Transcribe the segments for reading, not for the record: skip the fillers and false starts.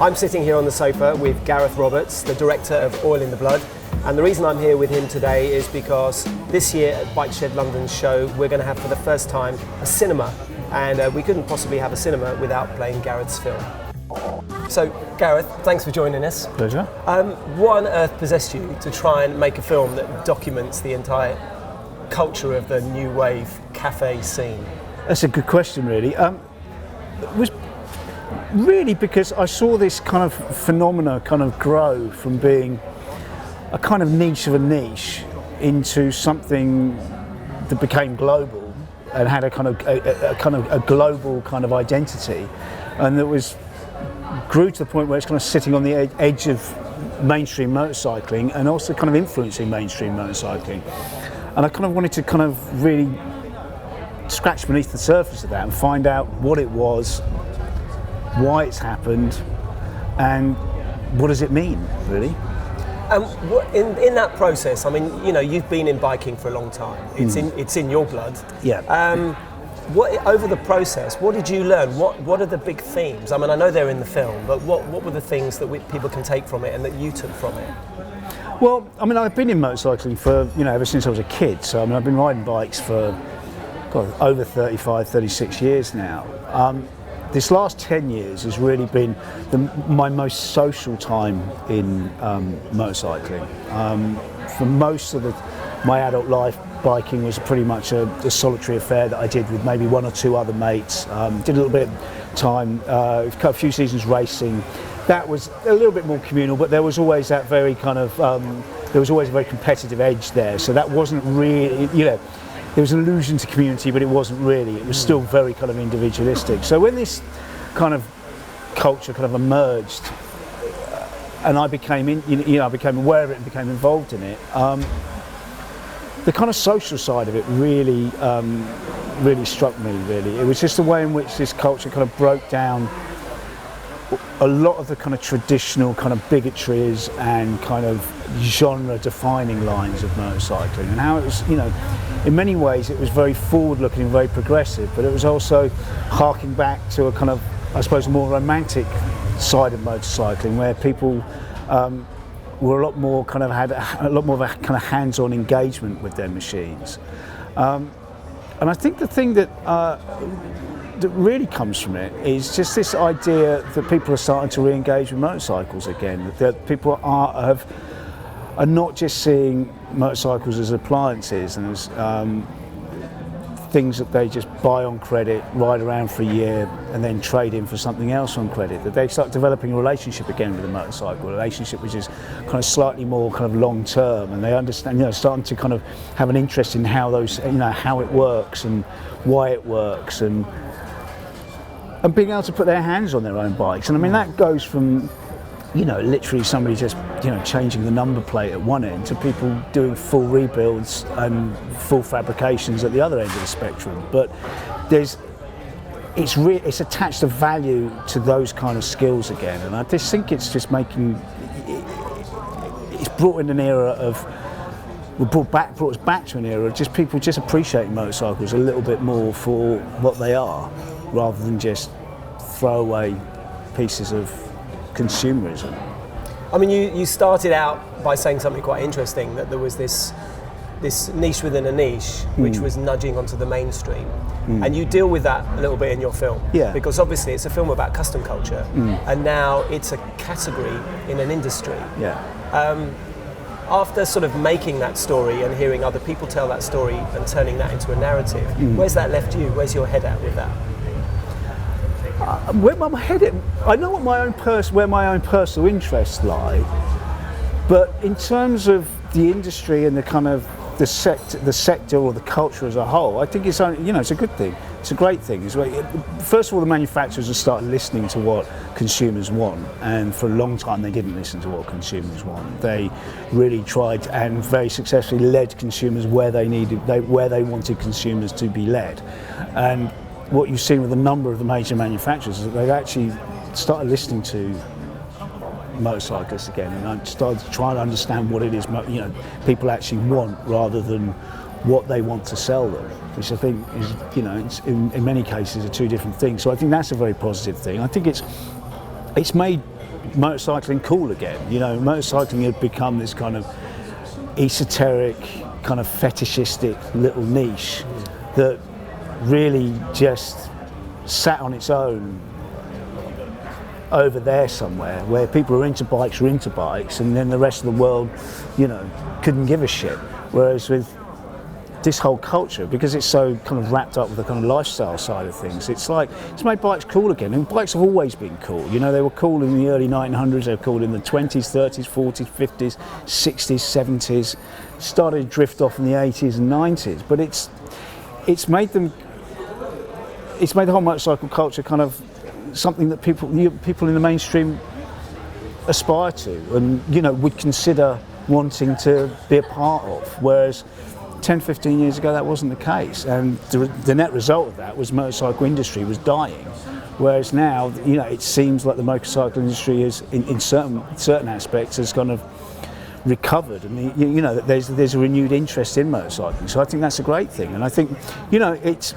I'm sitting here on the sofa with Gareth Roberts, the director of Oil in the Blood, and the reason I'm here with him today is because this year at Bike Shed London's show we're going to have for the first time a cinema, and we couldn't possibly have a cinema without playing Gareth's film. So Gareth, thanks for joining us. Pleasure. What on earth possessed you to try and make a film that documents the entire culture of the new wave cafe scene? That's a good question, really. It was really because I saw this kind of phenomena kind of grow from being a kind of niche of a niche into something that became global and had a kind of a global kind of identity, and that grew to the point where it's kind of sitting on the edge of mainstream motorcycling and also kind of influencing mainstream motorcycling. And I kind of wanted to kind of really scratch beneath the surface of that and find out what it was, why it's happened, and what does it mean, really. In that process, I mean, you know, you've been in biking for a long time. It's in your blood. Yeah. Over the process, what did you learn? What are the big themes? I mean, I know they're in the film, but what were the things that people can take from it and that you took from it? Well, I mean, I've been in motorcycling for, ever since I was a kid. So, I mean, I've been riding bikes for, over 35, 36 years now. This last 10 years has really been my most social time in motorcycling. For most of my adult life, biking was pretty much a solitary affair that I did with maybe one or two other mates. Did a little bit of time, a few seasons racing. That was a little bit more communal, but there was always that very kind of, there was always a very competitive edge there. So that wasn't really, there was an allusion to community, but it wasn't really. It was still very kind of individualistic. So when this kind of culture kind of emerged, and I became I became aware of it and became involved in it, the kind of social side of it really, really struck me. Really, it was just the way in which this culture kind of broke down a lot of the kind of traditional kind of bigotries and kind of genre-defining lines of motorcycling, and how it was, in many ways it was very forward-looking and very progressive, but it was also harking back to a kind of, I suppose, more romantic side of motorcycling, where people were a lot more kind of had a lot more of a kind of hands-on engagement with their machines, and I think the thing that really comes from it is just this idea that people are starting to re-engage with motorcycles again. That people are not just seeing motorcycles as appliances and as things that they just buy on credit, ride around for a year, and then trade in for something else on credit. That they start developing a relationship again with the motorcycle, a relationship which is kind of slightly more kind of long term, and they understand, starting to kind of have an interest in how those, how it works and why it works, and being able to put their hands on their own bikes. And I mean, that goes from, literally somebody just, changing the number plate at one end to people doing full rebuilds and full fabrications at the other end of the spectrum. But it's attached a value to those kind of skills again. And I just think it's just it's brought in an era of, brought us back to an era of just people just appreciating motorcycles a little bit more for what they are, rather than just throwaway pieces of consumerism. I mean, you started out by saying something quite interesting, that there was this niche within a niche which was nudging onto the mainstream, and you deal with that a little bit in your film. Yeah. Because obviously it's a film about custom culture, and now it's a category in an industry. Yeah. After sort of making that story and hearing other people tell that story and turning that into a narrative, where's that left you? Where's your head at with that? Where my head at, I know what where my own personal interests lie, but in terms of the industry and the kind of the sector or the culture as a whole, I think it's it's a good thing. It's a great thing. First of all, the manufacturers have started listening to what consumers want, and for a long time they didn't listen to what consumers want. They really tried and very successfully led consumers where they wanted consumers to be led. And what you've seen with a number of the major manufacturers is that they've actually started listening to motorcyclists again, and I started to try and understand what it is people actually want, rather than what they want to sell them, which I think is, it's in many cases are two different things. So I think that's a very positive thing. I think it's made motorcycling cool again. You know, motorcycling had become this kind of esoteric, kind of fetishistic little niche that really just sat on its own over there somewhere, where people who are into bikes, and then the rest of the world, you know, couldn't give a shit. Whereas with this whole culture, because it's so kind of wrapped up with the kind of lifestyle side of things, it's like, it's made bikes cool again. And bikes have always been cool. You know, they were cool in the early 1900s, they were cool in the 20s, 30s, 40s, 50s, 60s, 70s, started to drift off in the 80s and 90s. But it's made the whole motorcycle culture kind of something that people in the mainstream aspire to and, you know, would consider wanting to be a part of. Whereas 10, 15 years ago, that wasn't the case, and the net result of that was motorcycle industry was dying. Whereas now, you know, it seems like the motorcycle industry is, in certain aspects, has kind of recovered, and you know, that there's a renewed interest in motorcycling. So I think that's a great thing, and I think, you know, it's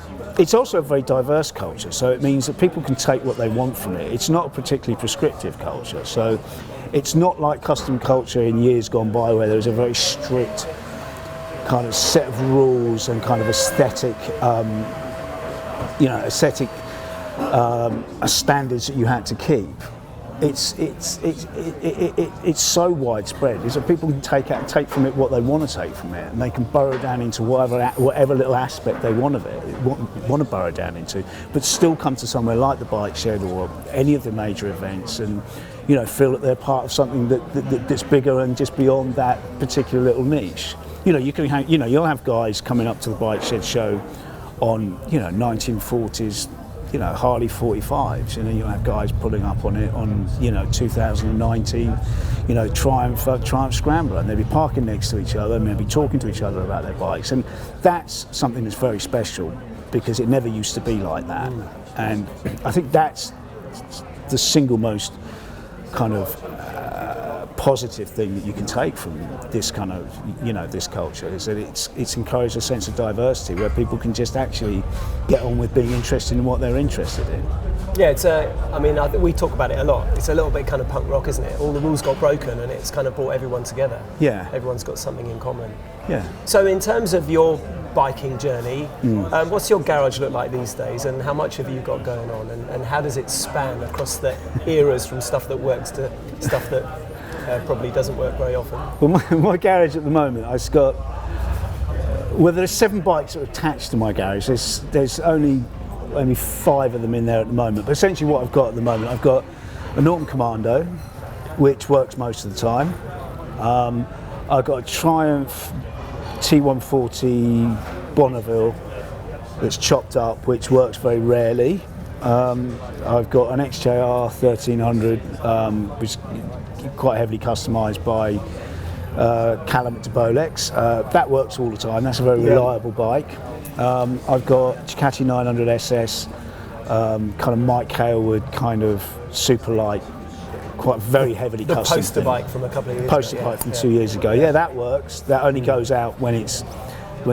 also a very diverse culture. So it means that people can take what they want from it. It's not a particularly prescriptive culture. So it's not like custom culture in years gone by, where there was a very strict kind of set of rules and kind of aesthetic, standards that you had to keep. It's so widespread. Is that people can take from it what they want to take from it, and they can burrow down into whatever little aspect they want of it, want to burrow down into, but still come to somewhere like the bike shed or any of the major events, and, you know, feel that they're part of something that's bigger and just beyond that particular little niche. You know, you'll have guys coming up to the bike shed show on, you know, 1940s, you know, Harley 45s, and then you'll have guys pulling up on it on, you know, 2019, you know, Triumph Scrambler, and they'll be parking next to each other and they'll be talking to each other about their bikes, and that's something that's very special because it never used to be like that. And I think that's the single most kind of positive thing that you can take from this kind of, you know, this culture, is that it's encouraged a sense of diversity where people can just actually get on with being interested in what they're interested in. Yeah, I think we talk about it a lot. It's a little bit kind of punk rock, isn't it? All the rules got broken and it's kind of brought everyone together. Yeah. Everyone's got something in common. Yeah. So in terms of your biking journey, what's your garage look like these days, and how much have you got going on, and how does it span across the eras from stuff that works to stuff that probably doesn't work very often? Well, my garage at the moment, I've got, well, there's 7 bikes that are attached to my garage. There's only 5 of them in there at the moment. But essentially what I've got at the moment, I've got a Norton Commando, which works most of the time. I've got a Triumph T140 Bonneville that's chopped up, which works very rarely. I've got an XJR 1300, which is quite heavily customised by Callum at Bolex. That works all the time. That's a very reliable bike. I've got Ducati 900 SS, kind of Mike Hailwood kind of super light, quite very heavily custom. The poster bike from a couple of years ago. Poster bike from 2 years ago. Yeah, that works. That only goes out when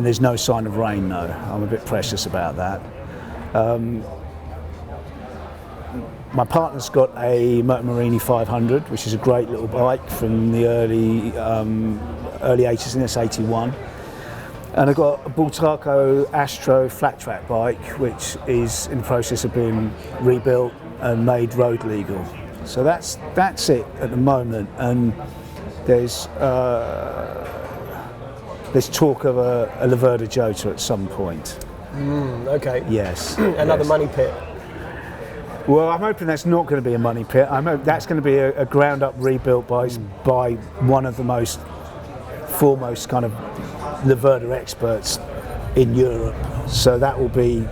there's no sign of rain, though. I'm a bit precious about that. My partner's got a Moto Morini 500, which is a great little bike from the early 80s, and it's 81. And I've got a Bultaco Astro flat track bike, which is in the process of being rebuilt and made road legal. So that's it at the moment. And there's talk of a Laverda Jota at some point. Okay. Yes. Another money pit. Well, I'm hoping that's not going to be a money pit. I'm hoping that's going to be a ground-up rebuilt by one of the most foremost kind of Laverda experts in Europe. So that will be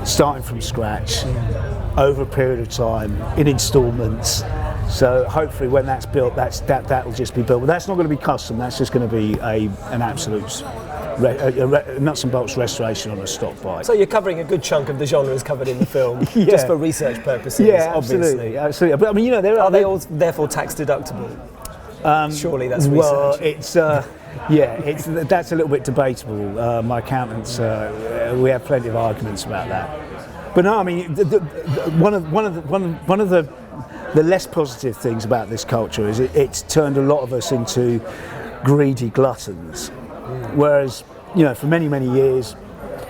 starting from scratch over a period of time in instalments. So hopefully, when that's built, that will just be built. But that's not going to be custom. That's just going to be an absolute nuts and bolts restoration on a stock bike. So you're covering a good chunk of the genres covered in the film, just for research purposes. Yeah, obviously. absolutely. But I mean, you know, are they all therefore tax deductible? Surely that's research. Well, it's that's a little bit debatable. My accountants, we have plenty of arguments about that. But no, I mean, one of the the less positive things about this culture is it's turned a lot of us into greedy gluttons. Whereas, you know, for many, many years,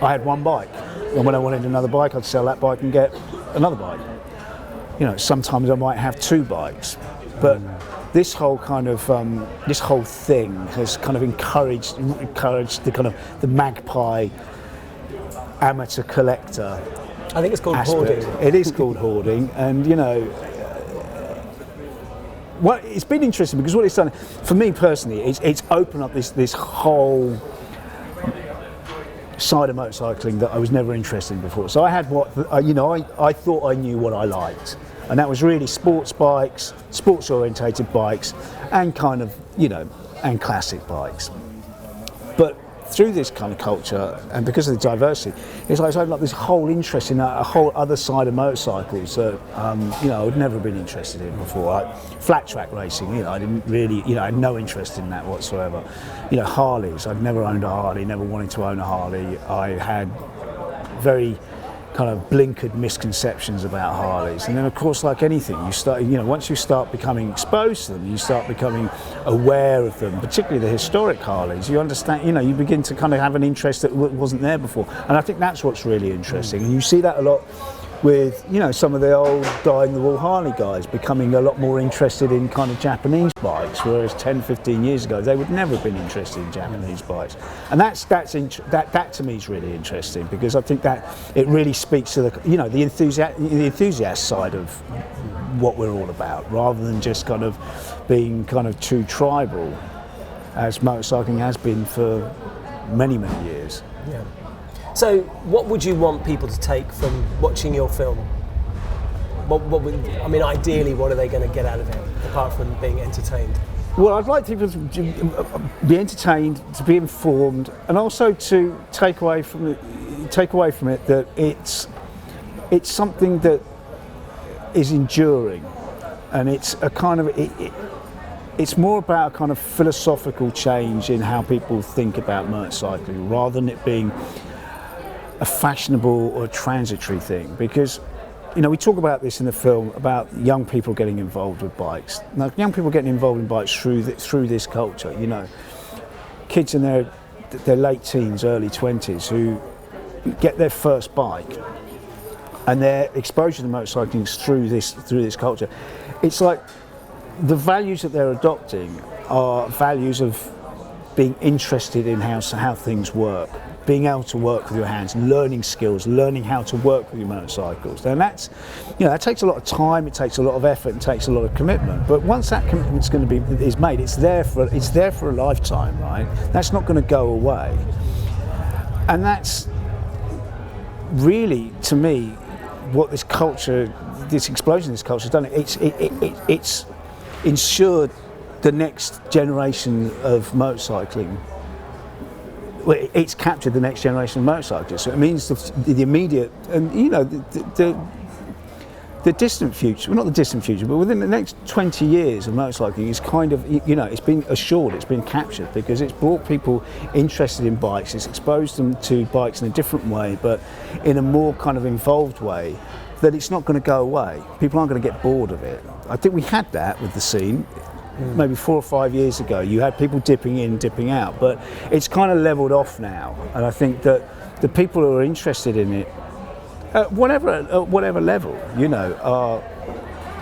I had one bike. And when I wanted another bike, I'd sell that bike and get another bike. You know, sometimes I might have two bikes. But this whole kind of, this whole thing has kind of encouraged the kind of the magpie amateur collector. I think it's called aspect. hoarding. It is called hoarding, and you know, well, it's been interesting because what it's done for me personally, it's opened up this whole side of motorcycling that I was never interested in before. So I had I thought I knew what I liked, and that was really sports bikes, sports orientated bikes, and kind of, you know, and classic bikes. But through this kind of culture, and because of the diversity, it's like opened up this whole interest in a whole other side of motorcycles that you know, I'd never been interested in before. Like flat track racing, you know, I didn't really, you know, I had no interest in that whatsoever. You know, Harleys, I'd never owned a Harley, never wanted to own a Harley. I had very kind of blinkered misconceptions about Harleys, and then of course, like anything, you start, you know, once you start becoming exposed to them, you start becoming aware of them, particularly the historic Harleys. You understand, you know, you begin to kind of have an interest that wasn't there before, and I think that's what's really interesting. And you see that a lot with, you know, some of the old dyed-in-the-wool Harley guys becoming a lot more interested in kind of Japanese bikes, whereas 10, 15 years ago they would never have been interested in Japanese bikes. And that to me is really interesting, because I think that it really speaks to the, you know, the enthusiast side of what we're all about, rather than just kind of being kind of too tribal, as motorcycling has been for many, many years. Yeah. So, what would you want people to take from watching your film? Ideally, what are they going to get out of it, apart from being entertained? Well, I'd like people to be entertained, to be informed, and also to take away from it that it's something that is enduring, and it's a kind of it's more about a kind of philosophical change in how people think about motorcycling, rather than it being a fashionable or a transitory thing. Because, you know, we talk about this in the film about young people getting involved with bikes. Now, young people getting involved in bikes through this culture. You know, kids in their late teens, early 20s who get their first bike, and their exposure to motorcycling is through this culture. It's like the values that they're adopting are values of being interested in how things work, being able to work with your hands, learning skills, learning how to work with your motorcycles. And that's, you know, that takes a lot of time, it takes a lot of effort, it takes a lot of commitment. But once that commitment's is made, it's there for a lifetime, right? That's not going to go away. And that's really, to me, what this culture, this explosion of this culture has done. It's ensured the next generation of motorcycling. Well, it's captured the next generation of motorcyclists. So it means the immediate, and you know, the distant future, well, not the distant future, but within the next 20 years of motorcycling is kind of, you know, it's been assured, it's been captured, because it's brought people interested in bikes, it's exposed them to bikes in a different way, but in a more kind of involved way, that it's not going to go away. People aren't going to get bored of it. I think we had that with the scene. Maybe 4 or 5 years ago, you had people dipping in, dipping out, but it's kind of leveled off now. And I think that the people who are interested in it, at whatever level, you know, are,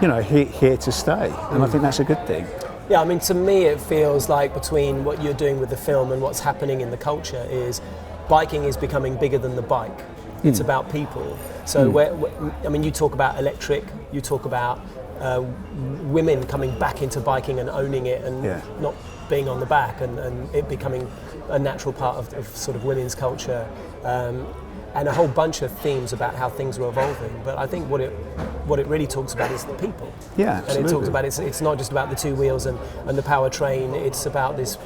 you know, here to stay. And I think that's a good thing. Yeah, I mean, to me, it feels like between what you're doing with the film and what's happening in the culture is biking is becoming bigger than the bike. It's about people. So, I mean, you talk about electric, you talk about women coming back into biking and owning it, and not being on the back, and it becoming a natural part of sort of women's culture, and a whole bunch of themes about how things are evolving. But I think what it really talks about is the people. Yeah, absolutely. And it talks about it's not just about the two wheels and the powertrain. It's about this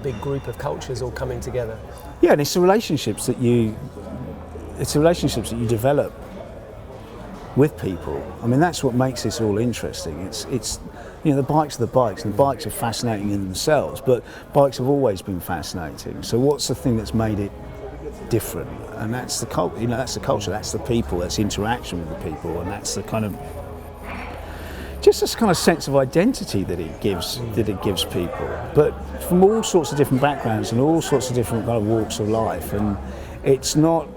big group of cultures all coming together. Yeah, and it's the relationships that you develop with people. I mean, that's what makes this all interesting. It's you know, the bikes are the bikes, and the bikes are fascinating in themselves, but bikes have always been fascinating. So what's the thing that's made it different? And that's the culture, you know, that's the culture, that's the people, that's the interaction with the people, and that's the kind of just this kind of sense of identity that it gives people, but from all sorts of different backgrounds and all sorts of different kind of walks of life. And it's not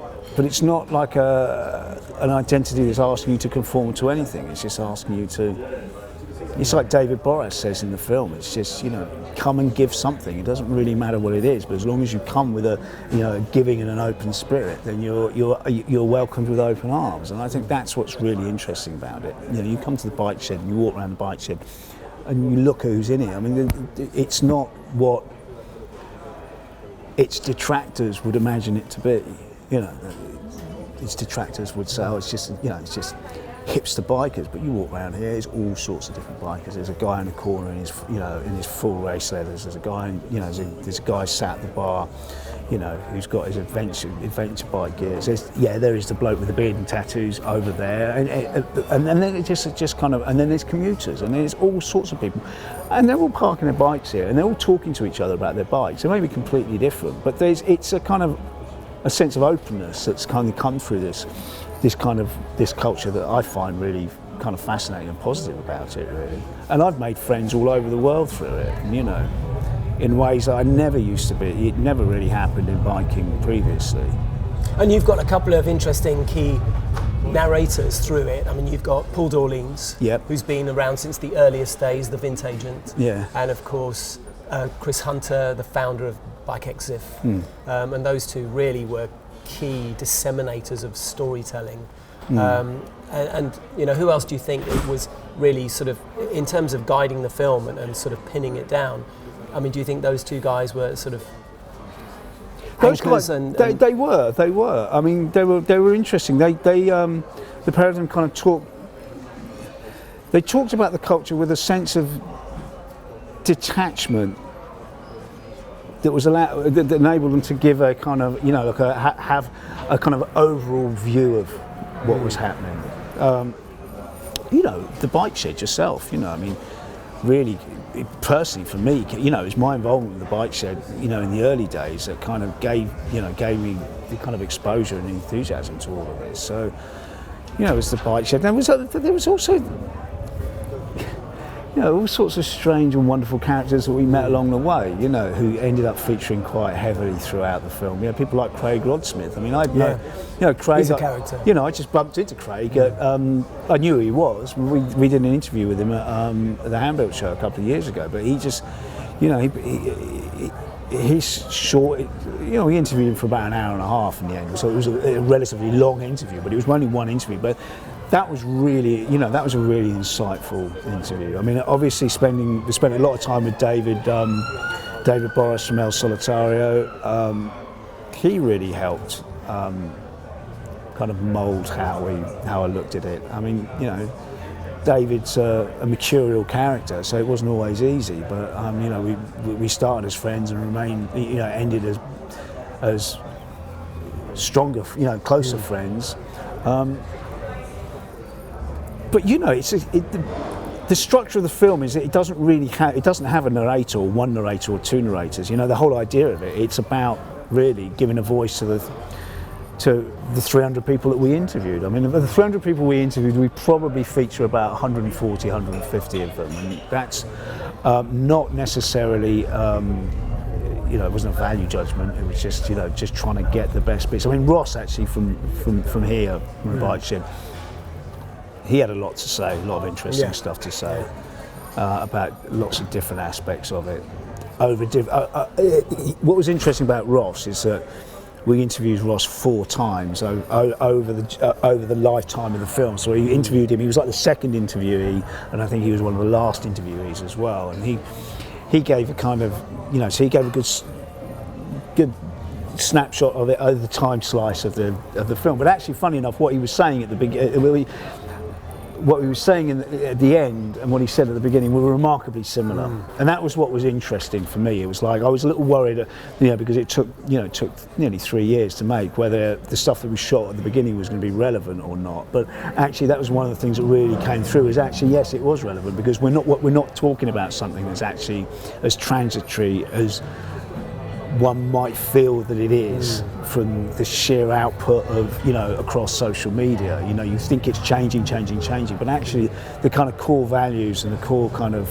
like an identity that's asking you to conform to anything. It's just asking you to. It's like David Boreas says in the film. It's just, come and give something. It doesn't really matter what it is, but as long as you come with a giving and an open spirit, then you're welcomed with open arms. And I think that's what's really interesting about it. You come to the bike shed and you walk around the bike shed and you look who's in it. I mean, it's not what its detractors would imagine it to be. Its detractors would say, it's just hipster bikers, but you walk around here, there's all sorts of different bikers. There's a guy in the corner in his full race leathers. There's a guy, there's a guy sat at the bar, who's got his adventure bike gear. There is the bloke with the beard and tattoos over there, and then it just kind of, and then there's commuters, and there's all sorts of people, and they're all parking their bikes here, and they're all talking to each other about their bikes. They may be completely different, but it's a kind of a sense of openness that's kind of come through this culture that I find really kind of fascinating and positive about it, really. And I've made friends all over the world through it, in ways that I never used to be. It never really happened in biking previously. And you've got a couple of interesting key narrators through it. I mean, you've got Paul Dorleans, who's been around since the earliest days, the Vintage Agent, and of course Chris Hunter, the founder of Bike Exif, and those two really were key disseminators of storytelling. And who else do you think was really sort of, in terms of guiding the film and sort of pinning it down? I mean, do you think those two guys were sort of those guys? They were. I mean, they were interesting. The pair of them kind of talked. They talked about the culture with a sense of detachment that enabled them to give a kind of, have a kind of overall view of what was happening. The bike shed yourself, I mean, really, personally for me, it was my involvement with the bike shed, in the early days that kind of gave me the kind of exposure and enthusiasm to all of this. So, it was the bike shed. There was also, all sorts of strange and wonderful characters that we met along the way, who ended up featuring quite heavily throughout the film. People like Craig Rodsmith. I mean, Craig. He's a character. I just bumped into Craig. I knew who he was. We did an interview with him at the Handbuilt show a couple of years ago. But he just, he's short. He interviewed him for about an hour and a half in the end. So it was a relatively long interview, but it was only one interview. But that was really, that was a really insightful interview. I mean, obviously we spent a lot of time with David Boreas from El Solitario. He really helped kind of mould how I looked at it. I mean, David's a mercurial character, so it wasn't always easy. But we started as friends and remained, ended as stronger, closer friends. But the structure of the film is that it doesn't have a narrator or one narrator or two narrators. The whole idea of it's about really giving a voice to the 300 people that we interviewed. I mean, of the 300 people we interviewed, we probably feature about 140, 150 of them, and that's not necessarily. It wasn't a value judgment. It was just just trying to get the best bits. I mean, Ross actually from here, from the bike shed. He had a lot to say, a lot of interesting stuff to say about lots of different aspects of it. What was interesting about Ross is that we interviewed Ross 4 times over the lifetime of the film. So we interviewed him. He was like the second interviewee, and I think he was one of the last interviewees as well. And he gave a kind of, so he gave a good snapshot of it over the time slice of the film. But actually, funny enough, what he was saying at the beginning. What he was saying at the end and what he said at the beginning were remarkably similar, and that was what was interesting for me. It was like I was a little worried, because it took nearly 3 years to make, whether the stuff that we shot at the beginning was going to be relevant or not. But actually, that was one of the things that really came through. Is actually yes, it was relevant, because we're not talking about something that's actually as transitory as one might feel that it is from the sheer output of, across social media. You think it's changing, but actually the kind of core values and the core kind of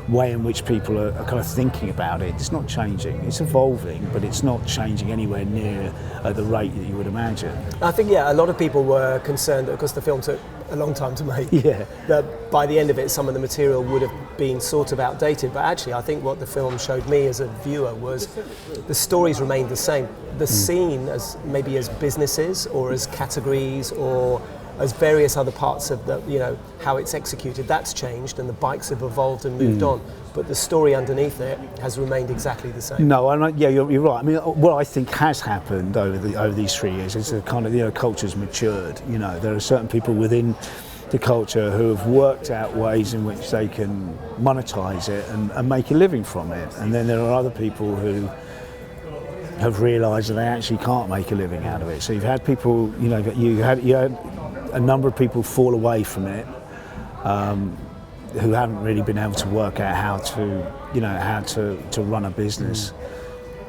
way in which people are kind of thinking about it, it's not changing. It's evolving, but it's not changing anywhere near at the rate that you would imagine. I think, a lot of people were concerned that, because the film took a long time to make, that by the end of it some of the material would have been sort of outdated, but actually I think what the film showed me as a viewer was the stories remained the same. The scene, as maybe as businesses or as categories or as various other parts of the, how it's executed, that's changed, and the bikes have evolved and moved on, but the story underneath it has remained exactly the same. No, you're right. I mean, what I think has happened over these 3 years is the kind of, culture's matured. There are certain people within the culture who have worked out ways in which they can monetize it and make a living from it, and then there are other people who have realised that they actually can't make a living out of it. So you've had people, you had a number of people fall away from it, who haven't really been able to work out how to run a business.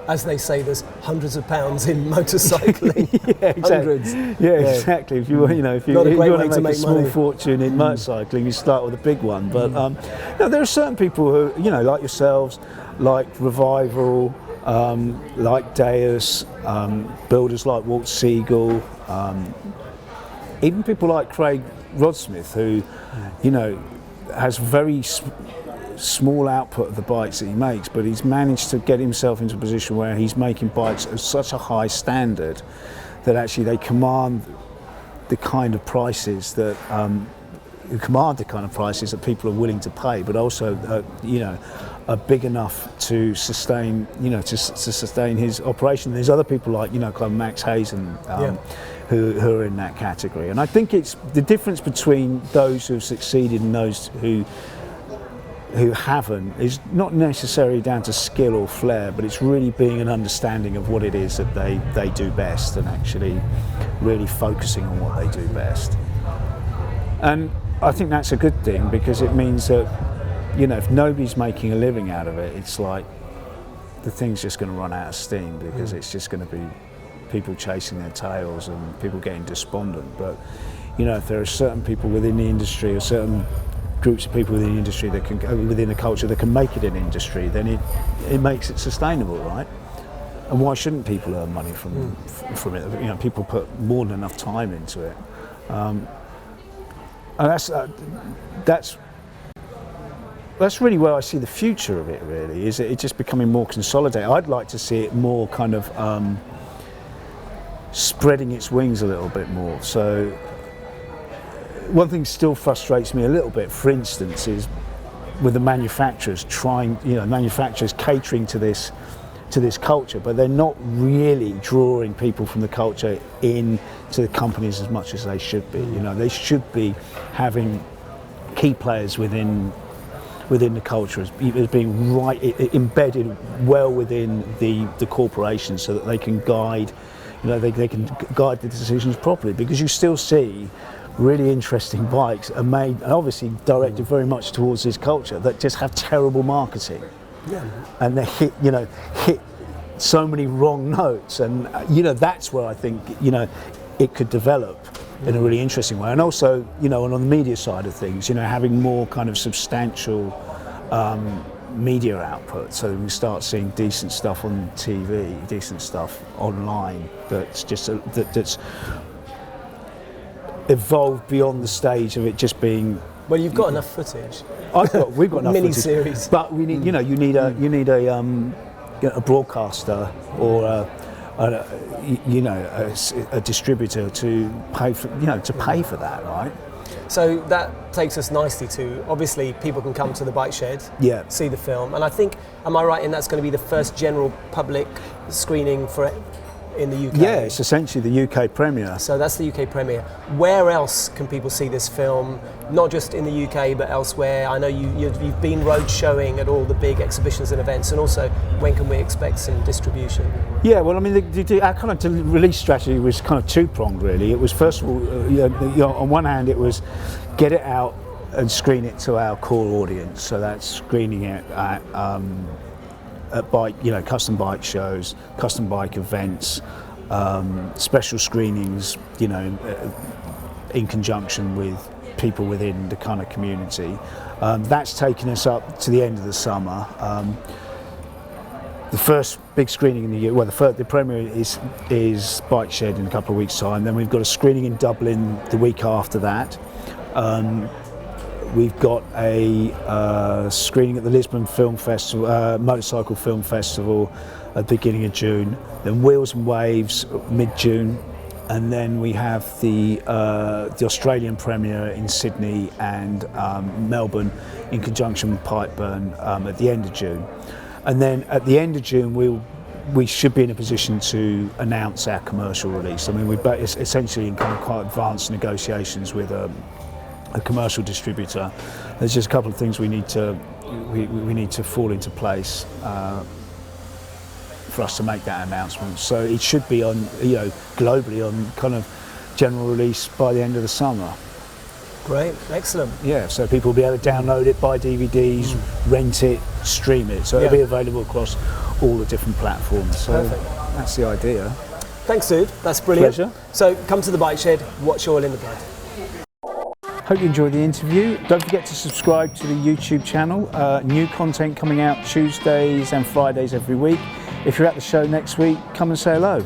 As they say, there's hundreds of pounds in motorcycling. Exactly. Hundreds. Exactly. If you want to make a small fortune in motorcycling, you start with a big one. But there are certain people who, like yourselves, like Revival, like Deus, builders like Walt Siegel, even people like Craig Rodsmith, who, has very small output of the bikes that he makes, but he's managed to get himself into a position where he's making bikes of such a high standard that actually they command the kind of prices that people are willing to pay, but also are big enough to sustain sustain his operation. There's other people like kind of Max Hazen who are in that category, and I think it's the difference between those who have succeeded and those who haven't is not necessarily down to skill or flair, but it's really being an understanding of what it is that they do best, and actually really focusing on what they do best. And I think that's a good thing, because it means that if nobody's making a living out of it, it's like the thing's just going to run out of steam, because it's just going to be people chasing their tails and people getting despondent. But if there are certain people within the industry, or certain groups of people within the industry that can within the culture that can make it an industry, then it makes it sustainable, right? And why shouldn't people earn money from it? People put more than enough time into it, and that's really where I see the future of it. Really, is it just becoming more consolidated? I'd like to see it more kind of spreading its wings a little bit more. So one thing still frustrates me a little bit, for instance, is with the manufacturers manufacturers catering to this culture, but they're not really drawing people from the culture into the companies as much as they should be. They should be having key players within the culture as being embedded well within the corporation, so that they can guide they can guide the decisions properly, because you still see really interesting bikes are made and obviously directed very much towards this culture that just have terrible marketing, and they hit so many wrong notes, and that's where I think it could develop in a really interesting way. And also and on the media side of things, having more kind of substantial media output, so we start seeing decent stuff on TV, decent stuff online that's that's evolved beyond the stage of it just being. Well, you've got enough footage. We've got enough mini footage, series, but we need you need a broadcaster or a distributor to pay for that, right? So that takes us nicely to, obviously people can come to the bike shed, see the film, and I think, am I right in that's going to be the first general public screening for it in the UK? Yeah, it's essentially the UK premiere. So that's the UK premiere. Where else can people see this film? Not just in the UK, but elsewhere. I know you've been road showing at all the big exhibitions and events, and also when can we expect some distribution? Yeah, well, I mean, our kind of release strategy was kind of two-pronged, really. It was, first of all, on one hand, it was get it out and screen it to our core audience. So that's screening it at at bike, custom bike shows, custom bike events, special screenings, in conjunction with people within the kind of community. That's taken us up to the end of the summer. The first big screening in the year, the premiere is Bike Shed in a couple of weeks' time. Then we've got a screening in Dublin the week after that. We've got a screening at the Lisbon Film Festival, Motorcycle Film Festival at the beginning of June. Then Wheels and Waves mid-June. And then we have the Australian premiere in Sydney and Melbourne in conjunction with Pipeburn at the end of June. And then at the end of June, we should be in a position to announce our commercial release. I mean, we're essentially in kind of quite advanced negotiations with a commercial distributor. There's just a couple of things we need to fall into place for us to make that announcement. So it should be on, globally on kind of general release by the end of the summer. Great, excellent. Yeah, so people will be able to download it, buy DVDs, rent it, stream it. So it'll be available across all the different platforms. So perfect. That's the idea. Thanks, dude. That's brilliant. Pleasure. So come to the Bike Shed, watch Oil in the Blood. Hope you enjoyed the interview. Don't forget to subscribe to the YouTube channel. New content coming out Tuesdays and Fridays every week. If you're at the show next week, come and say hello.